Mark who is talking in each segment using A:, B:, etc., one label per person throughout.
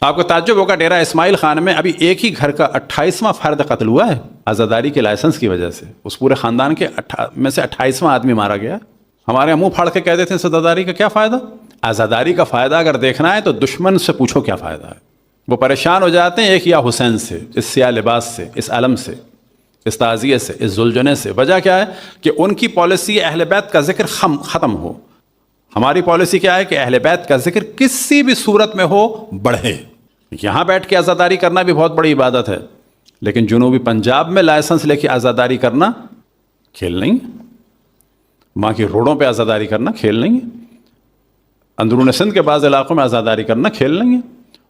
A: آپ کو تعجب ہوگا ڈیرہ اسماعیل خان میں ابھی ایک ہی گھر کا 28واں فرد قتل ہوا ہے آزاداری کے لائسنس کی وجہ سے. اس پورے خاندان کے میں سے 28واں آدمی مارا گیا. ہمارے منہ پھاڑ کے کہتے تھے آزاداری کا کیا فائدہ. آزاداری کا فائدہ اگر دیکھنا ہے تو دشمن سے پوچھو کیا فائدہ ہے. وہ پریشان ہو جاتے ہیں ایک یا حسین سے, اس سیاہ لباس سے, اس علم سے, اس تعزیے سے, اس ذوالجنے سے. وجہ کیا ہے کہ ان کی پالیسی اہل بیت کا ذکر ختم ہو. ہماری پالیسی کیا ہے کہ اہل بیت کا ذکر کسی بھی صورت میں ہو بڑھے. یہاں بیٹھ کے آزاداری کرنا بھی بہت بڑی عبادت ہے, لیکن جنوبی پنجاب میں لائسنس لے کے آزاداری کرنا کھیل نہیں ہے. وہاں کی روڈوں پہ آزاداری کرنا کھیل نہیں ہے. اندرون سندھ کے بعض علاقوں میں آزاداری کرنا کھیل نہیں ہے.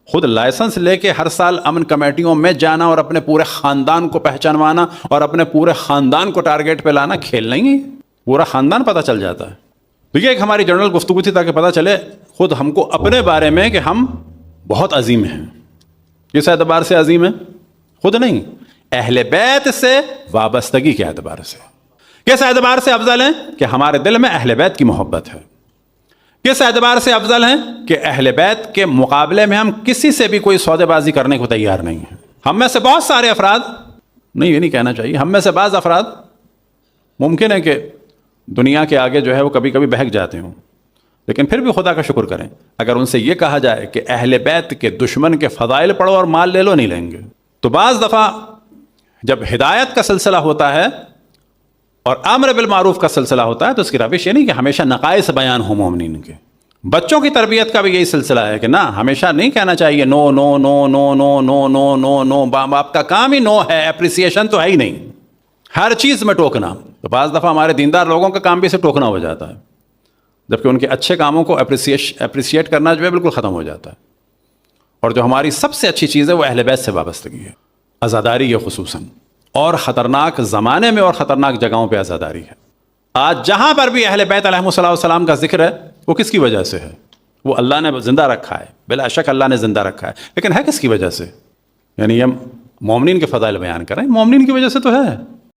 A: خود لائسنس لے کے ہر سال امن کمیٹیوں میں جانا اور اپنے پورے خاندان کو پہچانوانا اور اپنے پورے خاندان کو ٹارگیٹ پہ لانا کھیل نہیں ہے. پورا خاندان پتہ چل جاتا ہے. تو یہ ایک ہماری جنرل گفتگو تھی تاکہ پتہ چلے خود ہم کو اپنے بارے میں کہ ہم بہت عظیم ہیں. کس اعتبار سے عظیم ہیں؟ خود نہیں, اہل بیت سے وابستگی کے اعتبار سے. کس اعتبار سے افضل ہیں کہ ہمارے دل میں اہل بیت کی محبت ہے. کس اعتبار سے افضل ہیں کہ اہل بیت کے مقابلے میں ہم کسی سے بھی کوئی سودے بازی کرنے کو تیار نہیں ہیں. ہم میں سے بہت سارے افراد, نہیں یہ نہیں کہنا چاہیے, ہم میں سے بعض افراد ممکن ہے کہ دنیا کے آگے جو ہے وہ کبھی کبھی بہک جاتے ہوں, لیکن پھر بھی خدا کا شکر کریں اگر ان سے یہ کہا جائے کہ اہل بیت کے دشمن کے فضائل پڑھو اور مال لے لو, نہیں لیں گے. تو بعض دفعہ جب ہدایت کا سلسلہ ہوتا ہے اور امر بالمعروف کا سلسلہ ہوتا ہے تو اس کی روش یہ نہیں کہ ہمیشہ نقائص بیان ہو مومنین کے. بچوں کی تربیت کا بھی یہی سلسلہ ہے کہ نہ, ہمیشہ نہیں کہنا چاہیے نو نو نو نو نو نو نو نو نو. باپ کا کام ہی نو ہے, اپریسیشن تو ہے ہی نہیں, ہر چیز میں ٹوکنا. تو بعض دفعہ ہمارے دیندار لوگوں کا کام بھی اسے ٹوکنا ہو جاتا ہے, جبکہ ان کے اچھے کاموں کو اپریسیٹ کرنا جو ہے بالکل ختم ہو جاتا ہے. اور جو ہماری سب سے اچھی چیز ہے وہ اہل بیت سے وابستگی ہے, عزاداری ہے خصوصاً, اور خطرناک زمانے میں اور خطرناک جگہوں پہ عزاداری ہے. آج جہاں پر بھی اہل بیت علیہ السلام کا ذکر ہے وہ کس کی وجہ سے ہے؟ وہ اللہ نے زندہ رکھا ہے, بلا شک اللہ نے زندہ رکھا ہے, لیکن ہے کس کی وجہ سے؟ یعنی ہم مومنین کے فضائل بیان کریں, مومنین کی وجہ سے تو ہے.